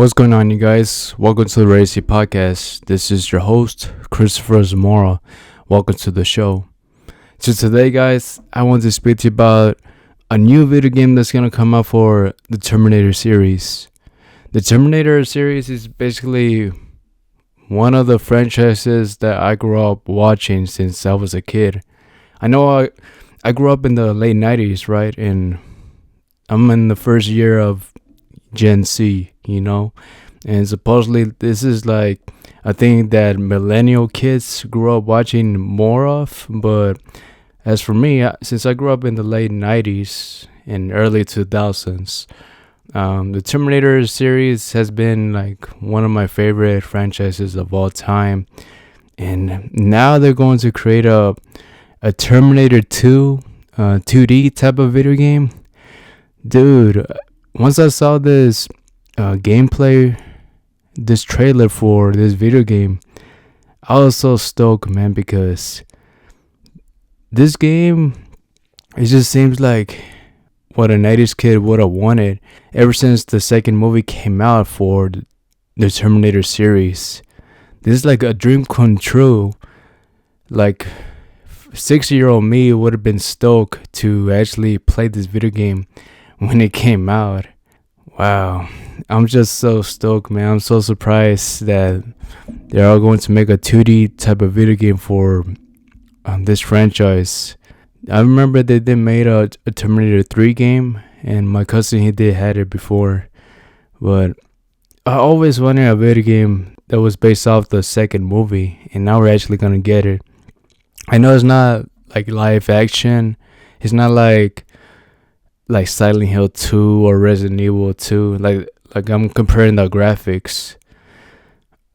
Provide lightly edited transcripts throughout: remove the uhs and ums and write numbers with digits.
What's going on, you guys? Welcome to the Racy Podcast. This is your host, Cristopher Zamora. Welcome to the show. So today, guys, I want to speak to you about a new video game that's going to come out for the Terminator series. The Terminator series is basically one of the franchises that I grew up watching since I was a kid. I know I grew up in the late 90s, right? And I'm in the first year of Gen Z, and supposedly this is like a thing that millennial kids grew up watching more of. But as for me, since I grew up in the late 90s and early 2000s, the Terminator series has been like one of my favorite franchises of all time. And now they're going to create a Terminator 2 2D type of video game. Dude, once I saw this gameplay, this trailer for this video game, I was so stoked, man, because this game, it just seems like what a 90s kid would have wanted ever since the second movie came out for the Terminator series. This is like a dream come true. Like 6-year-old me would have been stoked to actually play this video game when it came out. Wow, I'm just so stoked, man. I'm so surprised that they're all going to make a 2D type of video game for this franchise. I remember they made a Terminator 3 game, and my cousin, he had it before. But I always wanted a video game that was based off the second movie, and now we're actually going to get it. I know it's not like live action. It's not like Silent Hill 2 or Resident Evil 2. Like I'm comparing the graphics.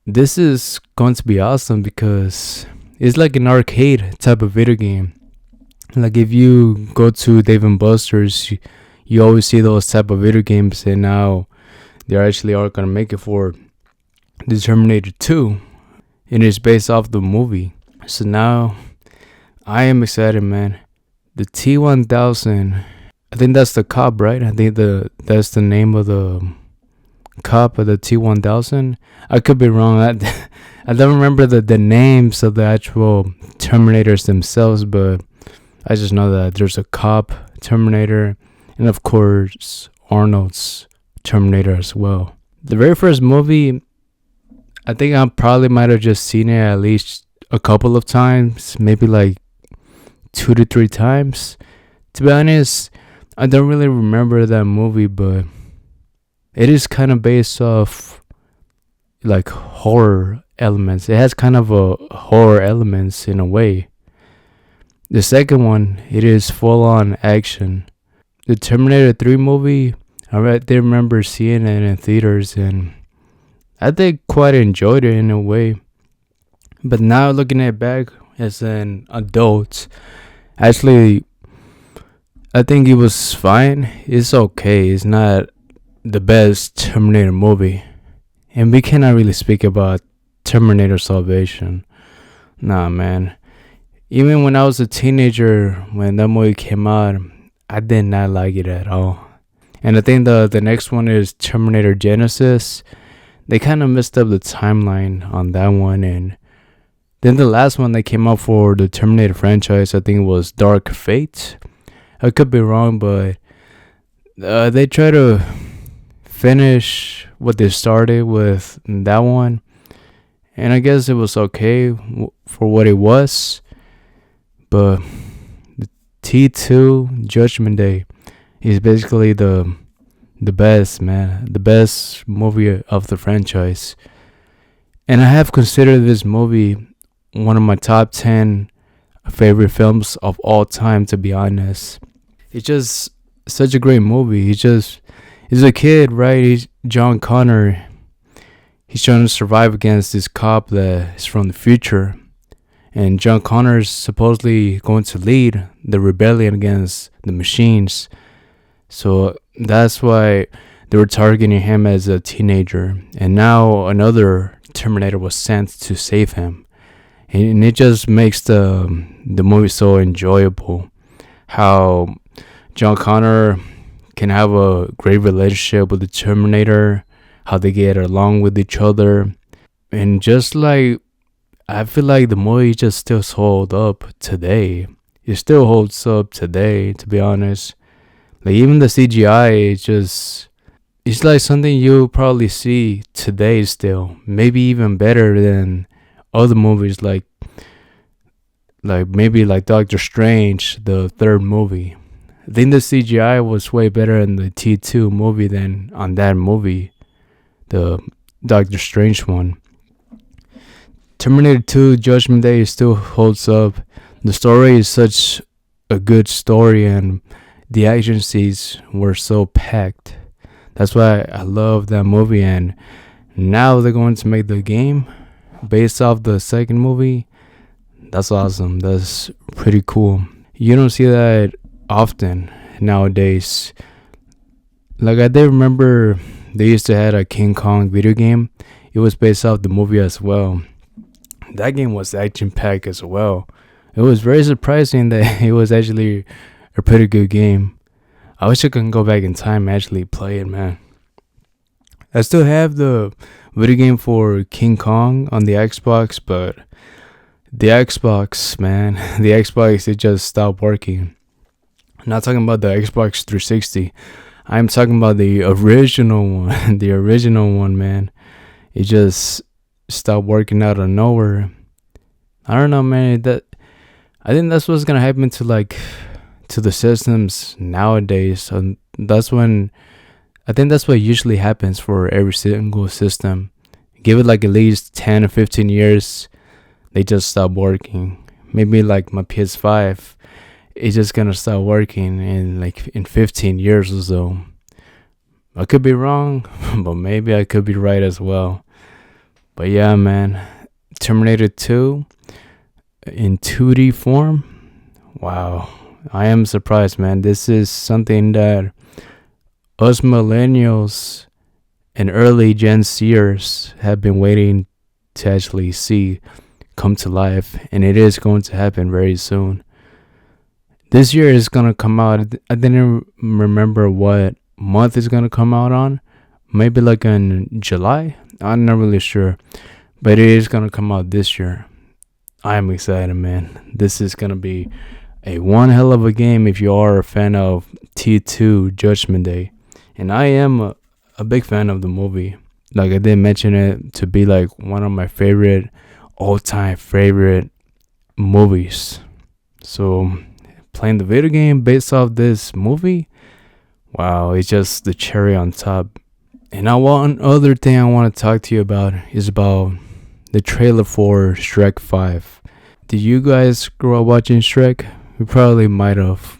This is going to be awesome because it's like an arcade type of video game. Like if you go to Dave & Buster's, you always see those type of video games, and now they actually are going to make it for the Terminator 2. And it's based off the movie. So now I am excited, man. The T-1000, I think that's the cop, right? I think that's the name of the cop of the T-1000. I could be wrong. I don't remember the names of the actual Terminators themselves, but I just know that there's a cop Terminator, and of course Arnold's Terminator as well. The very first movie, I think I probably might have just seen it at least a couple of times, maybe like 2 to 3 times. To be honest, I don't really remember that movie, but it is kind of based off like horror elements. It has kind of a horror elements in a way. The second one, it is full on action. The Terminator 3 movie, I did remember seeing it in theaters, and I think quite enjoyed it in a way. But now looking at it back as an adult, actually, I think it was fine. It's okay. It's not the best Terminator movie. And we cannot really speak about Terminator Salvation. Nah, man. Even when I was a teenager, when that movie came out, I did not like it at all. And I think the next one is Terminator Genesis. They kind of messed up the timeline on that one. And then the last one that came out for the Terminator franchise, I think it was Dark Fate. I could be wrong, but they try to finish what they started with that one, and I guess it was okay for what it was. But the T2 Judgment Day is basically the best, man, the best movie of the franchise, and I have considered this movie one of my top 10 favorite films of all time, to be honest. It's just such a great movie. He's a kid, right? He's John Connor. He's trying to survive against this cop that is from the future. And John Connor is supposedly going to lead the rebellion against the machines. So that's why they were targeting him as a teenager. And now another Terminator was sent to save him. And it just makes the movie so enjoyable. How John Connor can have a great relationship with the Terminator, how they get along with each other. And just like, I feel like the movie just still holds up today. It still holds up today, to be honest. Like, even the CGI, it's like something you'll probably see today still. Maybe even better than other movies like maybe like Doctor Strange, the third movie. I think the CGI was way better in the T2 movie than on that movie, the Doctor Strange one. Terminator 2 Judgment Day still holds up. The story is such a good story, and the action scenes were so packed. That's why I love that movie. And now they're going to make the game based off the second movie. That's awesome. That's pretty cool. You don't see that often nowadays. Like, I did remember they used to have a King Kong video game. It was based off the movie as well. That game was action packed as well. It was very surprising that it was actually a pretty good game. I wish I could go back in time and actually play it, man. I still have the video game for King Kong on the Xbox, but the Xbox, man, the Xbox, it just stopped working. I'm not talking about the Xbox 360. I'm talking about the original one. The original one, man. It just stopped working out of nowhere. I don't know, man. I think that's what's gonna happen to the systems nowadays. So I think that's what usually happens for every single system. Give it like at least 10 or 15 years, they just stop working. Maybe like my PS5, it's just gonna start working in 15 years or so. I could be wrong, but maybe I could be right as well. But yeah, man, Terminator 2 in 2D form. Wow, I am surprised, man. This is something that us millennials and early Gen Zers have been waiting to actually see come to life, and it is going to happen very soon. This year is gonna come out. I didn't remember what month it's gonna come out on. Maybe like in July. I'm not really sure, but it is gonna come out this year. I am excited, man. This is gonna be a one hell of a game if you are a fan of T2 Judgment Day, and I am a big fan of the movie. Like, I did mention it to be like one of my favorite all-time favorite movies. So playing the video game based off this movie, wow, it's just the cherry on top. And now one other thing I want to talk to you about is about the trailer for Shrek 5. Did you guys grow up watching Shrek? You probably might have.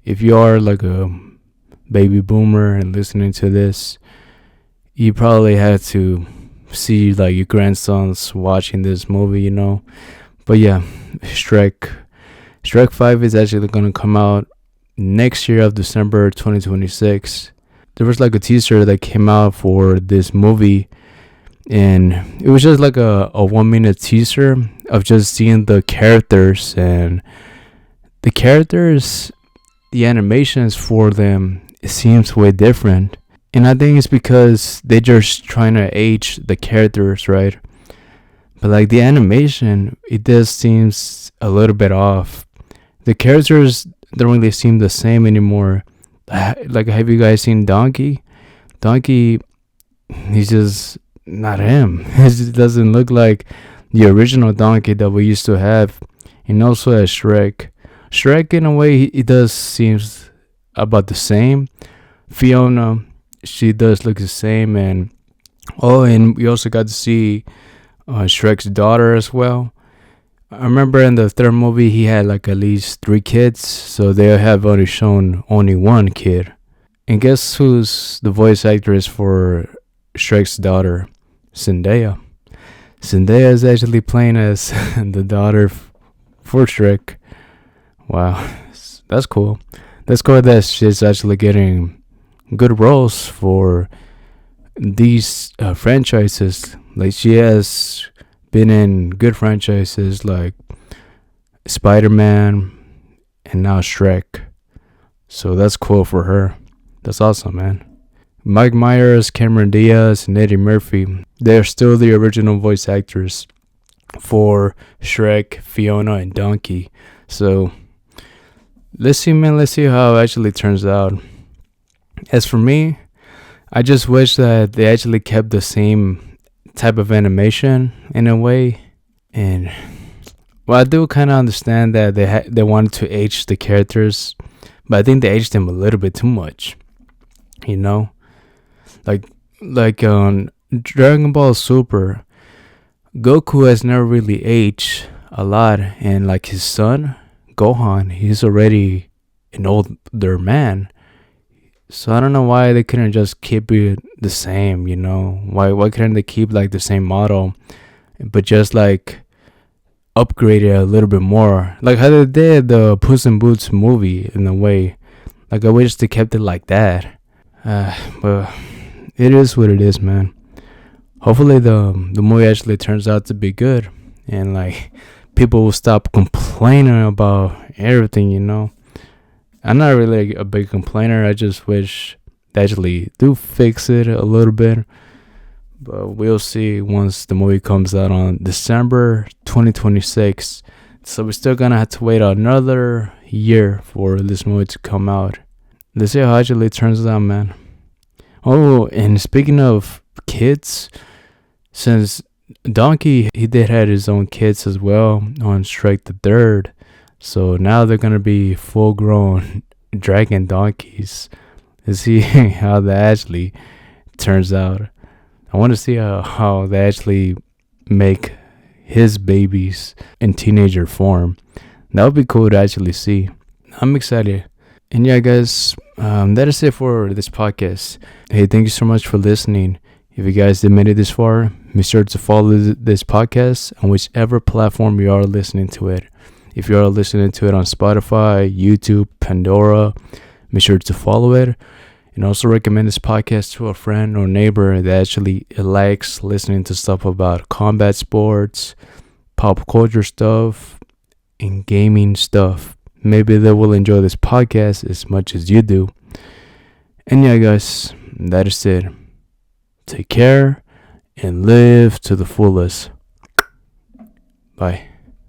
If you are like a baby boomer and listening to this, you probably had to see like your grandsons watching this movie, you know. But yeah, Shrek 5 is actually going to come out next year of December 2026. There was like a teaser that came out for this movie, and it was just like a 1 minute teaser of just seeing the characters, and the animations for them, it seems way different. And I think it's because they're just trying to age the characters, right? But like the animation, it does seems a little bit off. The characters don't really seem the same anymore. Like, have you guys seen Donkey? Donkey, he's just not him. It just doesn't look like the original Donkey that we used to have. And also as Shrek, in a way, he does seems about the same. Fiona, she does look the same. And we also got to see Shrek's daughter as well. I remember in the third movie he had like at least 3 kids, so they have only shown only 1 kid. And guess who's the voice actress for Shrek's daughter? Zendaya. Zendaya is actually playing as the daughter for Shrek. Wow, that's cool. That's cool that she's actually getting good roles for these franchises. Like, she has been in good franchises like Spider-Man and now Shrek. So that's cool for her. That's awesome, man. Mike Myers, Cameron Diaz, and Eddie Murphy, they're still the original voice actors for Shrek, Fiona, and Donkey. So let's see, man. Let's see how it actually turns out. As for me, I just wish that they actually kept the same type of animation in a way. And well, I do kind of understand that they wanted to age the characters, but I think they aged them a little bit too much. You know, like on Dragon Ball Super, Goku has never really aged a lot, and like his son Gohan, he's already an older man. So I don't know why they couldn't just keep it the same. Why couldn't they keep like the same model, but just like upgrade it a little bit more, like how they did the Puss in Boots movie in a way. Like I wish they kept it like that. But it is what it is, man. Hopefully the movie actually turns out to be good, and like people will stop complaining about everything. I'm not really a big complainer. I just wish they actually do fix it a little bit. But we'll see once the movie comes out on December 2026. So we're still gonna have to wait another year for this movie to come out. Let's see how it actually turns out, man. Oh, and speaking of kids, since Donkey, he did have his own kids as well on Shrek the Third. So now they're gonna be full grown dragon donkeys. Let's see how that actually turns out. I want to see how they actually make his babies in teenager form. That would be cool to actually see. I'm excited. And yeah, guys, that is it for this podcast. Hey, thank you so much for listening. If you guys did made it this far, be sure to follow this podcast on whichever platform you are listening to it. If you are listening to it on Spotify, YouTube, Pandora, be sure to follow it. And also recommend this podcast to a friend or neighbor that actually likes listening to stuff about combat sports, pop culture stuff, and gaming stuff. Maybe they will enjoy this podcast as much as you do. And yeah, guys, that is it. Take care and live to the fullest. Bye.